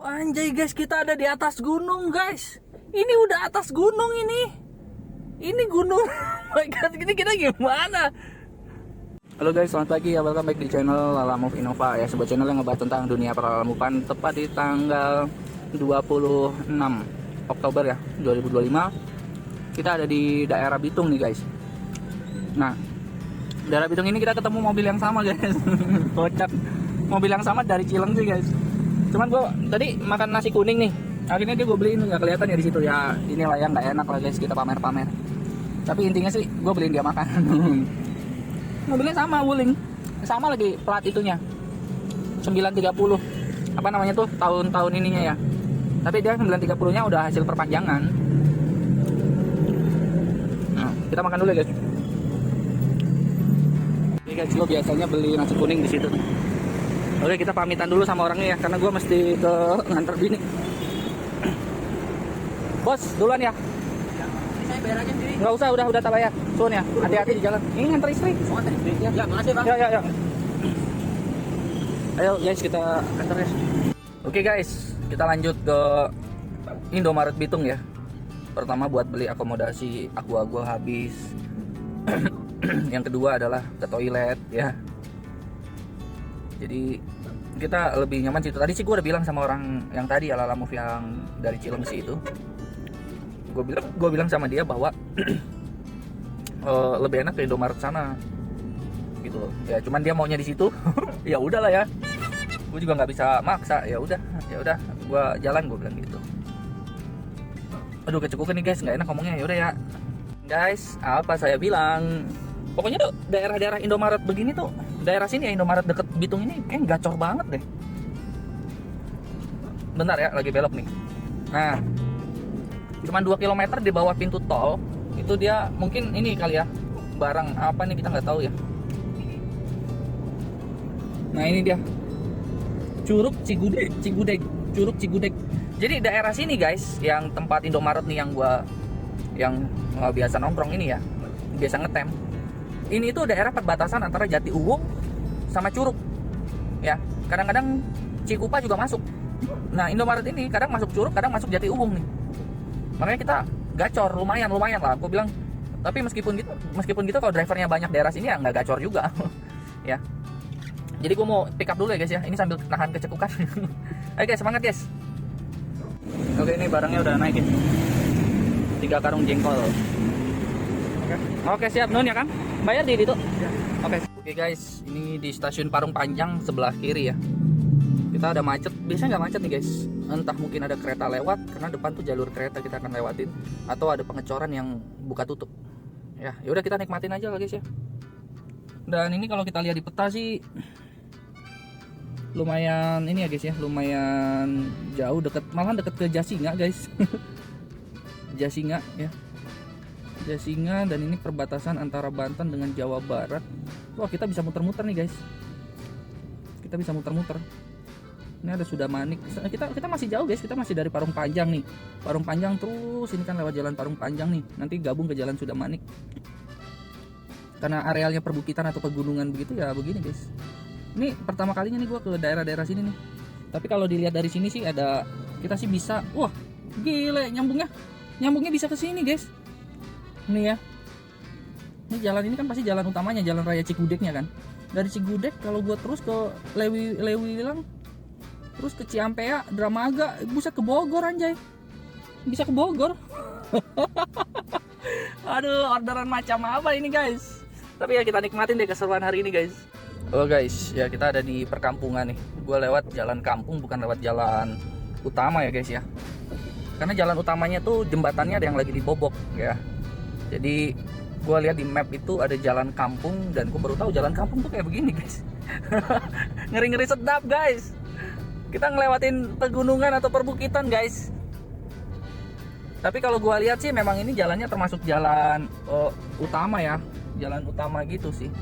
Anjay guys, kita ada di atas gunung guys. Ini udah atas gunung ini. Ini gunung. Oh my god, ini kita gimana? Halo guys, selamat pagi ya. Welcome back di channel Lala Move Innova ya. Sebuah channel yang ngebahas tentang dunia peralamupan. Tepat di tanggal 26 Oktober ya 2025. Kita ada di daerah Bitung nih guys. Nah, daerah Bitung ini kita ketemu mobil yang sama guys. Kocak. Mobil yang sama dari Cileng sih guys. Cuman gue tadi makan nasi kuning nih, akhirnya dia gue beliin, nggak kelihatan ya di situ ya. Inilah yang nggak enak lah guys, kita pamer-pamer. Tapi intinya sih gue beliin dia makan. Mobilnya sama, wuling, sama lagi plat itunya 930. Apa namanya tuh tahun-tahun ininya ya. Tapi dia 930 nya udah hasil perpanjangan. Nah, kita makan dulu ya guys. Ini guys, gue biasanya beli nasi kuning di situ. Oke, kita pamitan dulu sama orangnya ya, karena gue mesti ke nganter bini. Bos, duluan ya. Ini saya bayar aja sendiri. Nggak usah, udah tak bayar. Sun ya, hati-hati di jalan. Ini nganter istri. Oh, nganter istri. Ya, makasih bang. Ya. Ayo guys, kita antar guys. Oke guys, kita lanjut ke Indomaret Bitung ya. Pertama buat beli akomodasi, aqua habis. Yang kedua adalah ke toilet ya. Jadi kita lebih nyaman situ. Tadi sih gue udah bilang sama orang yang tadi ya, Lala Move yang dari Cilengsi itu. Gue bilang sama dia bahwa lebih enak ke Indomaret sana gitu loh. Ya cuman dia maunya di situ. Ya udahlah ya. Gue juga nggak bisa maksa. Ya udah, gue jalan, gue bilang gitu. Aduh kecekukan nih guys, nggak enak ngomongnya. Ya udah ya guys, apa saya bilang, pokoknya tuh daerah-daerah Indomaret begini tuh, daerah sini ya, Indomaret deket Bitung ini kayak gacor banget deh. Bentar ya, lagi belok nih. Nah, cuman 2 km di bawah pintu tol itu dia mungkin ini kali ya, barang apa nih kita nggak tahu ya. Nah ini dia, Curug Cigudeg. Jadi daerah sini guys, yang tempat Indomaret nih yang biasa nongkrong ini ya, biasa ngetem. Ini tuh daerah perbatasan antara Jatiuwung sama Curug ya. Kadang-kadang Cikupa juga masuk. Nah Indomaret ini kadang masuk Curug, kadang masuk Jatiuwung nih. Makanya kita gacor, lumayan lah aku bilang. Tapi meskipun gitu kalau drivernya banyak daerah sini ya nggak gacor juga. Ya. Jadi gue mau pick up dulu ya guys ya. Ini sambil nahan kecekukan. Ayo guys, semangat guys. Oke, ini barangnya udah naikin. 3 karung jengkol. Oke, siap nun ya Kang. Bayar di itu. Ya. Oke guys, ini di stasiun Parung Panjang sebelah kiri ya. Kita ada macet. Biasanya nggak macet nih guys. Entah mungkin ada kereta lewat karena depan tuh jalur kereta kita akan lewatin, atau ada pengecoran yang buka tutup. Ya, yaudah kita nikmatin aja lah guys ya. Dan ini kalau kita lihat di peta sih lumayan ini ya guys ya, lumayan jauh, malahan deket ke Jasinga guys. Jasinga ya. Jasinga, dan ini perbatasan antara Banten dengan Jawa Barat. Wah, kita bisa muter-muter nih guys. Kita bisa muter-muter. Ini ada Sudamanik. Kita masih jauh guys. Kita masih dari Parung Panjang nih. Parung Panjang terus ini kan lewat jalan Parung Panjang nih. Nanti gabung ke jalan Sudamanik. Karena arealnya perbukitan atau pegunungan begitu ya begini guys. Ini pertama kalinya nih gue ke daerah-daerah sini nih. Tapi kalau dilihat dari sini sih kita sih bisa. Wah, gile nyambungnya bisa ke sini guys. Ini ya. Ini jalan ini kan pasti jalan utamanya, jalan raya Cigudegnya kan. Dari Cigudeg kalau gue terus ke Lewilang, terus ke Ciampea, Dramaga, buset ke Bogor anjay. Bisa ke Bogor. Aduh, orderan macam apa ini guys. Tapi ya kita nikmatin deh keseruan hari ini guys. Halo guys, ya kita ada di perkampungan nih. Gue lewat jalan kampung, bukan lewat jalan utama ya guys ya. Karena jalan utamanya tuh jembatannya ada yang lagi dibobok ya. Jadi gue lihat di map itu ada jalan kampung, dan gue baru tahu jalan kampung tuh kayak begini guys. Ngeri-ngeri sedap guys. Kita ngelewatin pegunungan atau perbukitan guys. Tapi kalau gue lihat sih memang ini jalannya termasuk jalan utama ya, jalan utama gitu sih.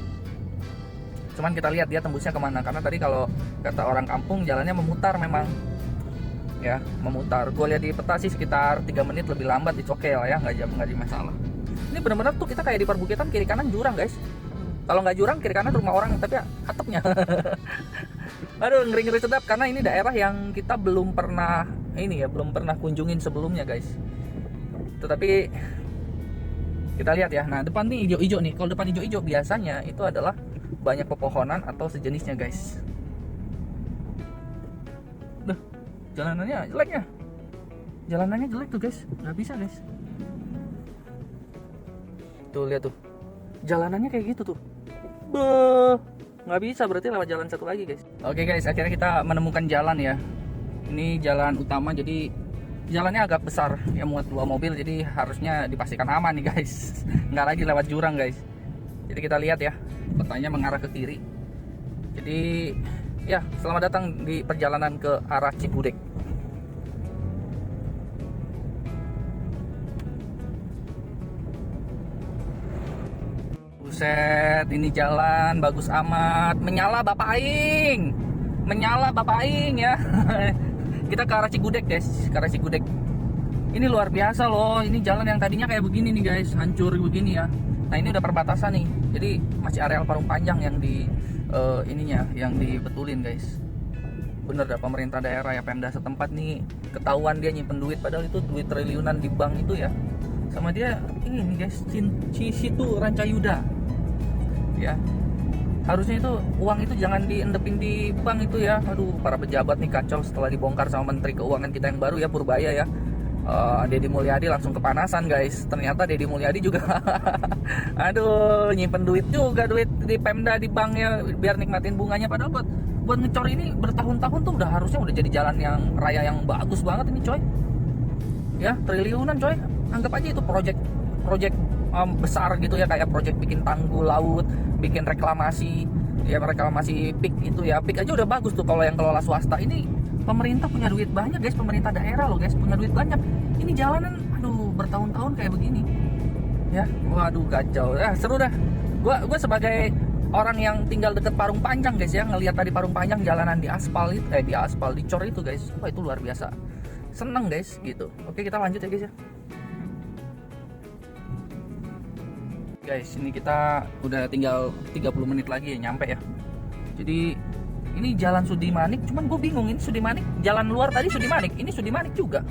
Cuman kita lihat dia tembusnya kemana, karena tadi kalau kata orang kampung jalannya memutar memang ya, memutar. Gue lihat di peta sih sekitar 3 menit lebih lambat di Cokel ya, nggak ada masalah. Ini benar-benar tuh kita kayak di perbukitan, kiri kanan jurang guys. Kalau nggak jurang kiri kanan rumah orang, tapi ya atapnya. Aduh, ngeri-ngeri sedap karena ini daerah yang kita belum pernah belum pernah kunjungin sebelumnya, guys. Tetapi kita lihat ya. Nah, depan nih hijau-hijau nih. Kalau depan hijau-hijau biasanya itu adalah banyak pepohonan atau sejenisnya, guys. Duh, jalanannya jelek ya. Jalanannya jelek tuh, guys. Nggak bisa, guys. Tuh, lihat tuh. Jalanannya kayak gitu tuh. Beuh. Nggak bisa, berarti lewat jalan satu lagi, guys. Oke, guys, akhirnya kita menemukan jalan ya. Ini jalan utama, jadi jalannya agak besar ya, muat 2 mobil, jadi harusnya dipastikan aman nih, guys. Nggak lagi lewat jurang, guys. Jadi kita lihat ya, petanya mengarah ke kiri. Jadi ya, selamat datang di perjalanan ke arah Cigudeg. Buset, ini jalan bagus amat. Menyala Bapak Aing. Menyala Bapak Aing ya. Kita ke arah Cigudeg, guys. Ke arah Cigudeg. Ini luar biasa loh. Ini jalan yang tadinya kayak begini nih, guys. Hancur begini ya. Nah, ini udah perbatasan nih. Jadi masih areal Parung Panjang yang yang dibetulin, guys. Bener dah, pemerintah daerah ya, Pemda setempat nih ketahuan dia nyimpen duit, padahal itu duit triliunan di bank itu ya. Sama dia ini, guys, situ Rancayuda. Ya. Harusnya itu uang itu jangan diendepin di bank itu ya. Aduh, para pejabat nih kacau setelah dibongkar sama Menteri Keuangan kita yang baru ya, Purbaya ya. Deddy Mulyadi langsung kepanasan, guys. Ternyata Deddy Mulyadi juga aduh, nyimpen duit juga, duit di Pemda di bank ya, biar nikmatin bunganya. Padahal buat ngecor ini bertahun-tahun tuh harusnya udah jadi jalan yang raya yang bagus banget ini, coy. Ya, triliunan, coy. Anggap aja itu project besar gitu ya, kayak project bikin tanggul laut, bikin reklamasi PIK itu ya. PIK aja udah bagus tuh kalau yang kelola swasta. Ini pemerintah punya duit banyak, guys. Pemerintah daerah loh, guys, punya duit banyak. Ini jalanan aduh bertahun-tahun kayak begini ya. Waduh, kacau ya. Seru dah. Gua sebagai orang yang tinggal deket Parung Panjang, guys ya, ngelihat tadi Parung Panjang jalanan di aspal itu, dicor itu, guys. Wah, itu luar biasa. Seneng, guys, gitu. Oke, kita lanjut ya, guys ya. Guys, ini kita udah tinggal 30 menit lagi ya nyampe ya. Jadi ini jalan Sudimanik, cuman gue bingung, ini Sudimanik, jalan luar tadi Sudimanik, ini Sudimanik juga.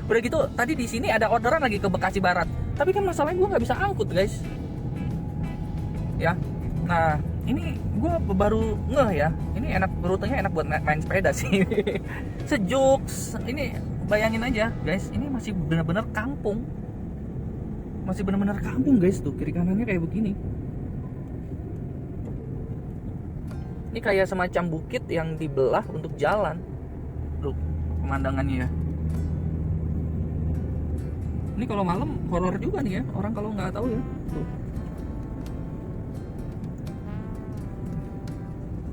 Udah gitu, tadi di sini ada orderan lagi ke Bekasi Barat. Tapi kan masalahnya gue nggak bisa angkut, guys. Ya, nah ini gue baru ngeh ya. Ini enak, rutenya enak buat main sepeda sih. Sejuk. Ini bayangin aja, guys. Ini masih benar-benar kampung. Masih benar-benar kampung, guys, tuh kiri kanannya kayak begini. Ini kayak semacam bukit yang dibelah untuk jalan. Tuh pemandangannya ya. Ini kalau malam horor juga nih ya, orang kalau nggak tahu ya. Tuh.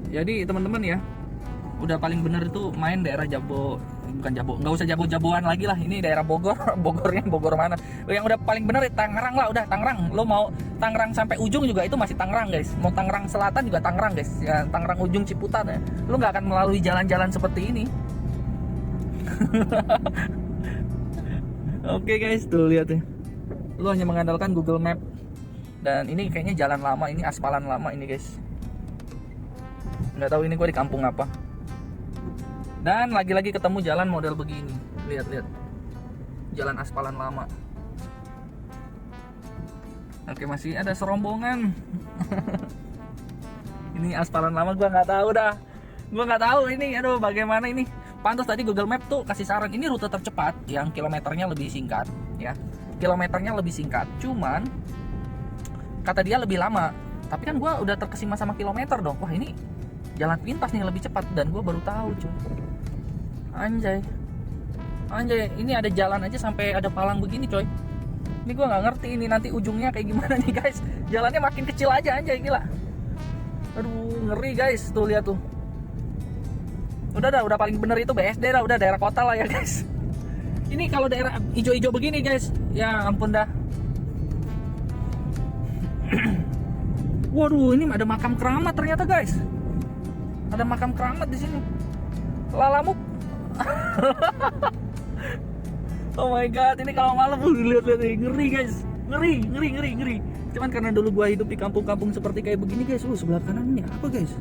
Jadi teman-teman ya, udah paling bener itu main daerah bukan Jabo, nggak usah Jabo-Jaboan lagi lah. Ini daerah Bogor. Bogornya Bogor mana? Yang udah paling bener Tangerang lah, udah Tangerang. Lo mau Tangerang sampai ujung juga itu masih Tangerang, guys. Mau Tangerang Selatan juga Tangerang, guys. Ya, Tangerang ujung Ciputat ya. Lo nggak akan melalui jalan-jalan seperti ini. Oke, guys, tuh lihat ya. Lo hanya mengandalkan Google Map. Dan ini kayaknya jalan lama, ini aspalan lama ini, guys. Nggak tahu ini gue di kampung apa. Dan lagi-lagi ketemu jalan model begini. Lihat. Jalan aspalan lama. Oke, masih ada serombongan. Ini aspalan lama, gua nggak tahu dah. Gua nggak tahu ini, aduh bagaimana ini. Pantas tadi Google Map tuh kasih saran ini rute tercepat yang kilometernya lebih singkat ya. Kilometernya lebih singkat. Cuman kata dia lebih lama. Tapi kan gua udah terkesima sama kilometer dong. Wah, ini jalan pintas nih lebih cepat, dan gua baru tahu, cuy. Anjay, ini ada jalan aja sampai ada palang begini, coy. Ini gua nggak ngerti ini nanti ujungnya kayak gimana nih, guys. Jalannya makin kecil aja, anjay, gila. Aduh, ngeri, guys. Tuh lihat tuh. Udah paling bener itu BSD dah, udah daerah kota lah ya, guys. Ini kalau daerah hijau-hijau begini, guys, ya ampun dah. Waduh, ini ada makam keramat ternyata, guys. Ada makam keramat di sini. Lalamuk. Oh my god, ini kalau malam lihat ngeri, guys. Ngeri. Cuman karena dulu gua hidup di kampung-kampung seperti kayak begini, guys. Sebelah kanan ini apa, guys?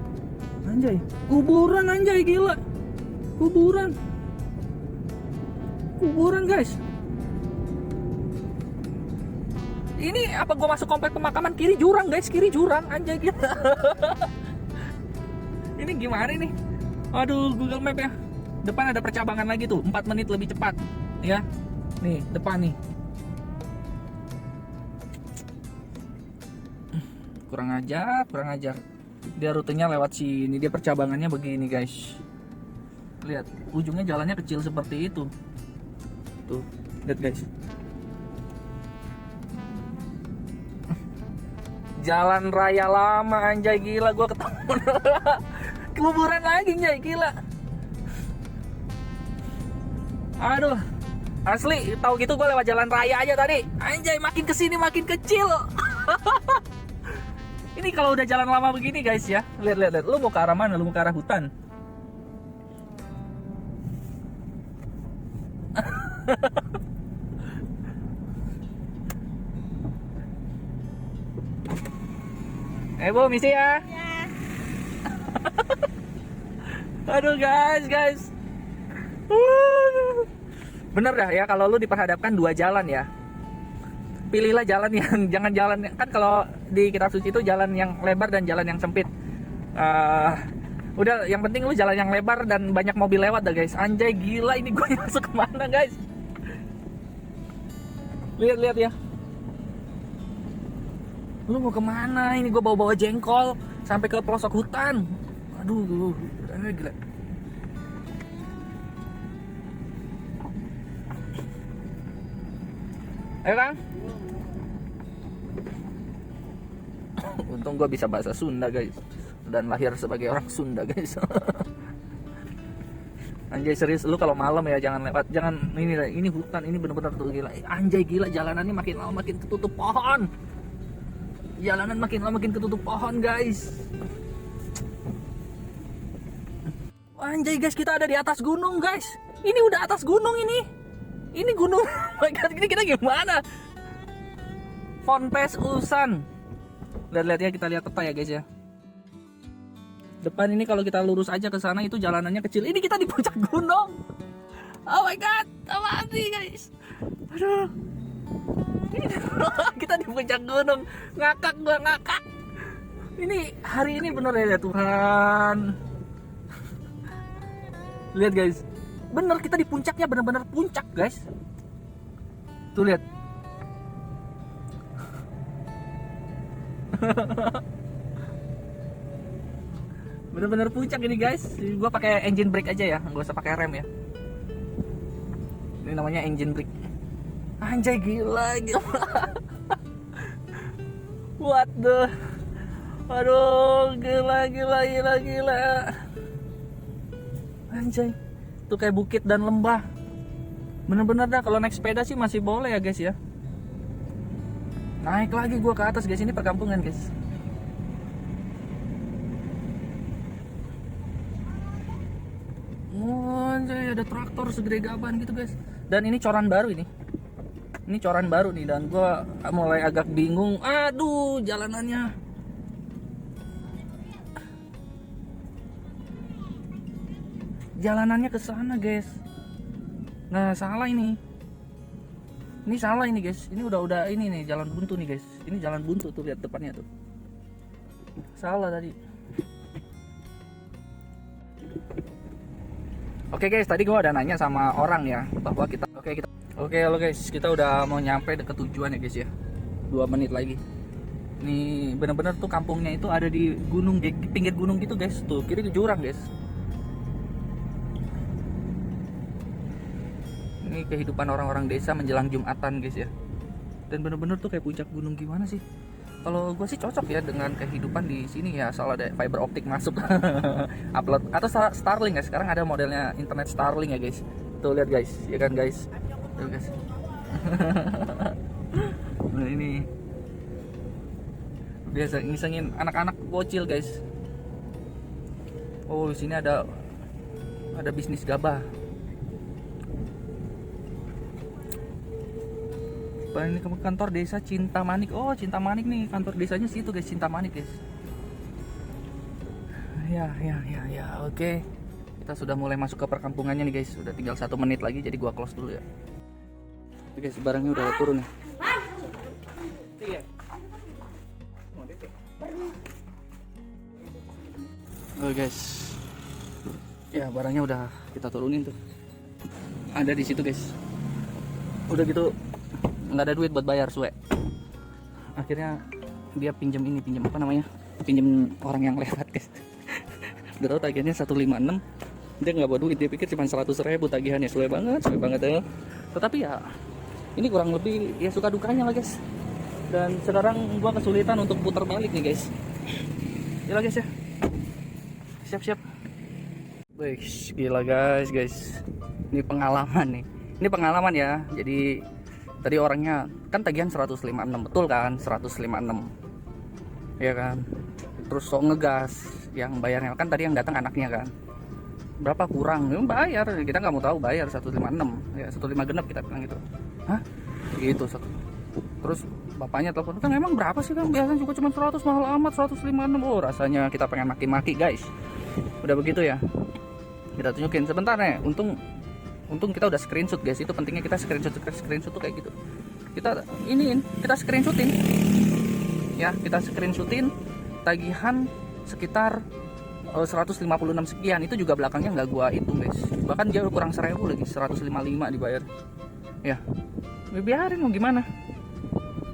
Anjay, kuburan anjay, gila. Kuburan. Kuburan guys. Ini apa gua masuk komplek pemakaman, kiri jurang guys, kiri jurang anjay gitu. Ini gimana nih? Aduh, Google Map ya. Depan ada percabangan lagi tuh, 4 menit lebih cepat ya. Nih, depan nih. Kurang ajar, kurang ajar. Dia rutenya lewat sini, dia percabangannya begini guys. Lihat, ujungnya jalannya kecil seperti itu. Tuh, lihat guys. Jalan raya lama anjay, gila, gua ketemu kuburan lagi anjay, gila. Aduh, asli tahu gitu gua lewat jalan raya aja tadi anjay, makin kesini makin kecil. Ini kalau udah jalan lama begini guys ya, lihat, lu mau ke arah mana? Lu mau ke arah hutan. Bu, misi ya. Aduh guys. Bener dah ya, kalau lu diperhadapkan dua jalan ya, pilihlah jalan yang jangan jalan kan, kalau di kitab suci itu jalan yang lebar dan jalan yang sempit. Udah, yang penting lu jalan yang lebar dan banyak mobil lewat dah guys. Anjay gila, ini gue masuk kemana guys? Lihat ya. Lu mau kemana? Ini gue bawa jengkol sampai ke pelosok hutan. Aduh, gila. Ayo Kang. Untung gue bisa bahasa Sunda guys, dan lahir sebagai orang Sunda guys. Anjay serius, lu kalau malam ya jangan lewat, jangan ini hutan, ini bener-bener tuh gila. Anjay gila, jalanannya makin lama makin ketutup pohon. Jalanan makin lama makin ketutup pohon guys. Anjay guys, kita ada di atas gunung guys. Ini udah atas gunung ini. Ini gunung. Oh my god, ini kita gimana? Ponpes Usan. Lihat ya, kita lihat peta ya guys ya. Depan ini kalau kita lurus aja ke sana itu jalanannya kecil. Ini kita di puncak gunung. Oh my god, apa sih guys? Aduh. Kita di puncak gunung. Ngakak gua, ngakak. Ini hari ini bener ya Tuhan. Lihat guys. Bener, kita di puncaknya, bener-bener puncak guys. Tuh lihat. Bener-bener puncak ini guys. Gua pakai engine brake aja ya, nggak usah pakai rem ya. Ini namanya engine brake. Anjay gila. What the? Aduh, gila. Anjay. Tuh kayak bukit dan lembah. Bener-bener dah, kalau naik sepeda sih masih boleh ya guys ya. Naik lagi gua ke atas guys, ini perkampungan guys. Oh, anjay, ada traktor segede gaban gitu guys. Dan ini coran baru ini. Ini coran baru nih, dan gua mulai agak bingung. Aduh, jalanannya. Jalanannya ke sana guys. Nah, salah ini. Ini salah ini guys. Ini udah ini nih jalan buntu nih guys. Ini jalan buntu tuh, lihat depannya tuh. Salah tadi. Oke guys, tadi gua ada nanya sama orang ya bahwa kita Oke, halo guys, kita udah mau nyampe deket tujuan ya guys ya. 2 menit lagi. Ini bener-bener tuh kampungnya itu ada di gunung, di pinggir gunung gitu guys. Tuh kiri ke jurang guys. Ini kehidupan orang-orang desa menjelang Jumatan guys ya. Dan bener-bener tuh kayak puncak gunung gimana sih? Kalau gue sih cocok ya dengan kehidupan di sini ya, asal ada fiber optik masuk. Upload atau Starlink ya, sekarang ada modelnya internet Starlink ya guys. Tuh lihat guys, ya kan guys. Tuh guys. Nah ini biasa ngisengin anak-anak bocil guys. Oh di sini ada bisnis gabah. Ini kantor desa Cinta Manik. Oh Cinta Manik nih, kantor desanya situ guys, Cinta Manik guys. Ya, oke. Kita sudah mulai masuk ke perkampungannya nih guys. Sudah tinggal 1 menit lagi, jadi gua close dulu ya. Oke guys, barangnya udah turun nih. Oke guys, ya barangnya udah kita turunin tuh. Ada di situ guys. Udah gitu nggak ada duit buat bayar suwe. Akhirnya dia pinjam apa namanya? Pinjam orang yang lewat guys. Udah tau tagihannya 156, dia nggak bawa duit, dia pikir cuma 100.000 tagihannya. Suwe banget ya. Tetapi ya ini kurang lebih ya suka dukanya lah guys. Dan sekarang gua kesulitan untuk putar balik nih guys. Gila guys ya. Siap. Wih, gila guys. Ini pengalaman nih. Ini pengalaman ya. Jadi tadi orangnya kan tagihan 156, betul kan? 156. Ya kan? Terus sok ngegas, yang bayarnya kan tadi yang datang anaknya kan. Berapa kurang? Bayar. Kita nggak mau tahu bayar 156. Ya 105 genap kita bilang gitu. Hah? Gitu satu. Terus bapaknya telepon, kan emang berapa sih kan? Biasanya juga cuma 100, mahal amat 156. Oh, rasanya kita pengen maki-maki guys. Udah begitu ya. Kita tunjukin sebentar nih. Untung kita udah screenshot guys. Itu pentingnya kita screenshot tuh kayak gitu. Kita screenshotin. Ya, kita screenshotin tagihan sekitar 156 sekian. Itu juga belakangnya nggak gua hitung guys. Bahkan dia kurang 1.000 lagi, 155 dibayar. Ya. Biarin mau gimana.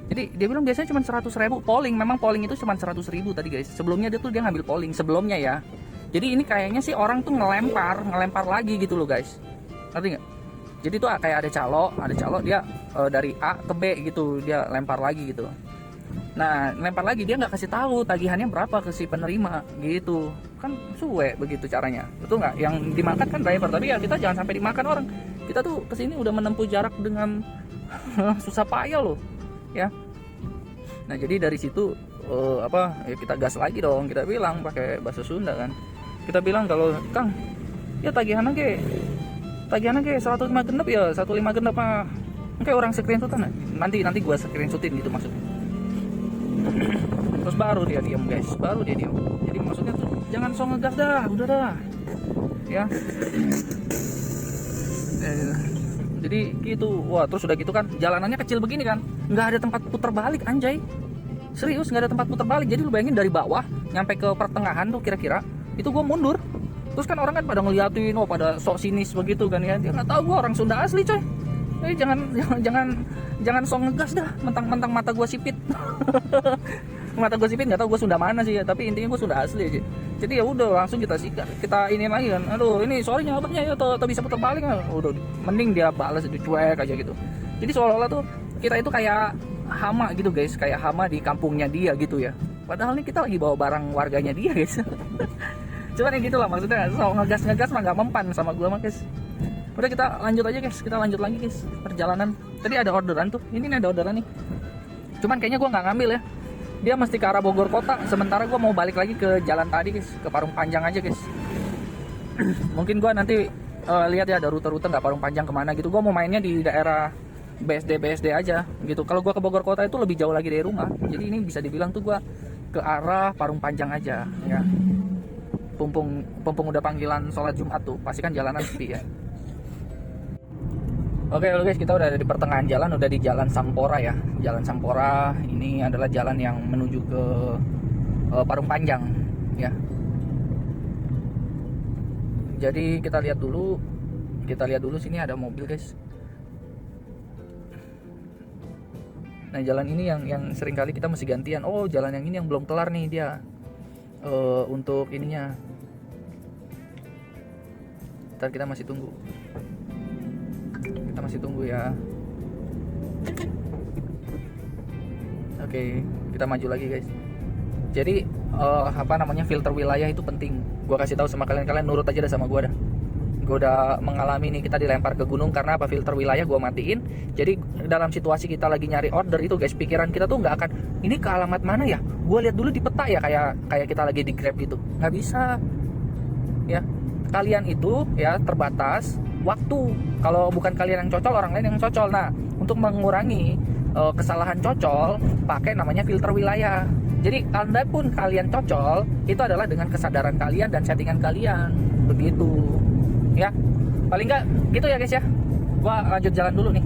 Jadi dia bilang biasanya cuma 100.000 polling. Memang polling itu cuma 100.000 tadi guys. Sebelumnya dia ngambil polling sebelumnya ya. Jadi ini kayaknya sih orang tuh ngelempar lagi gitu loh guys. Ngerti nggak? Jadi tuh kayak ada calo dia dari A ke B gitu, dia lempar lagi gitu. Nah, lempar lagi dia nggak kasih tahu tagihannya berapa ke si penerima gitu. Kan suwe begitu caranya. Betul nggak? Yang dimakan kan driver, tapi ya kita jangan sampai dimakan orang. Kita tuh kesini udah menempuh jarak dengan susah payah loh, ya. Nah, jadi dari situ ya kita gas lagi dong. Kita bilang pakai bahasa Sunda kan. Kita bilang kalau Kang, ya tagihannya ke 105 genep ya, 105 genep mah. Kayak orang screenshotan. Nanti gua screenshotin gitu maksudnya. Terus baru dia diam guys, jadi maksudnya tuh jangan so ngegas dah, udah dah ya. Jadi gitu. Wah, terus udah gitu kan jalanannya kecil begini kan, nggak ada tempat putar balik anjay, serius nggak ada tempat putar balik. Jadi lu bayangin dari bawah nyampe ke pertengahan tuh kira-kira itu gua mundur. Terus kan orang kan pada ngeliatin, pada sok sinis begitu kan ya. Dia nggak tahu gua orang Sunda asli coy. Jangan sok ngegas dah, mentang-mentang mata gua sipit. Mata gua sipit nggak tahu gua Sunda mana sih ya, tapi intinya gua Sunda asli aja. Jadi ya udah langsung kita sikat, kita ini lagi kan. Aduh, ini sorry nyabatnya ya, atau bisa putar balik kan. Udah mending dia balas itu cuek aja gitu. Jadi seolah-olah tuh kita itu kayak hama gitu guys, kayak hama di kampungnya dia gitu ya. Padahal nih kita lagi bawa barang warganya dia guys. Cuman ya gitulah maksudnya, so ngegas mah nggak mempan sama gua mah guys. Udah kita lanjut aja guys, kita lanjut lagi guys perjalanan. Tadi ada orderan tuh, ini nih ada orderan nih. Cuman kayaknya gua nggak ngambil ya. Dia mesti ke arah Bogor kota, sementara gua mau balik lagi ke jalan tadi guys, ke Parung Panjang aja guys. Mungkin gua nanti lihat ya ada rute-rute nggak Parung Panjang kemana gitu. Gua mau mainnya di daerah BSD aja gitu. Kalau gua ke Bogor kota itu lebih jauh lagi dari rumah. Jadi ini bisa dibilang tuh gua ke arah Parung Panjang aja ya. Pumpung udah panggilan sholat Jumat tuh, pasti kan jalanan sepi ya. Oke guys, kita udah ada di pertengahan jalan, udah di Jalan Sampora ya. Jalan Sampora ini adalah jalan yang menuju ke Parung Panjang ya. Jadi kita lihat dulu sini ada mobil guys. Nah, jalan ini yang sering kali kita mesti gantian. Oh, jalan yang ini yang belum kelar nih dia. Untuk ininya. Ntar kita masih tunggu ya. Oke, kita maju lagi guys. Jadi filter wilayah itu penting. Gua kasih tahu sama kalian nurut aja dah sama gua dah. Gua udah mengalami nih, kita dilempar ke gunung karena filter wilayah gua matiin. Jadi dalam situasi kita lagi nyari order itu guys, pikiran kita tuh nggak akan ini ke alamat mana ya. Gua lihat dulu di peta ya, kayak kita lagi di Grab gitu. Nggak bisa ya. Kalian itu ya terbatas waktu. Kalau bukan kalian yang cocol, orang lain yang cocol. Nah, untuk mengurangi kesalahan cocol, pakai namanya filter wilayah Jadi anda pun kalian cocol itu adalah dengan kesadaran kalian dan settingan kalian, begitu ya. Paling nggak gitu ya guys ya. Gua lanjut jalan dulu nih.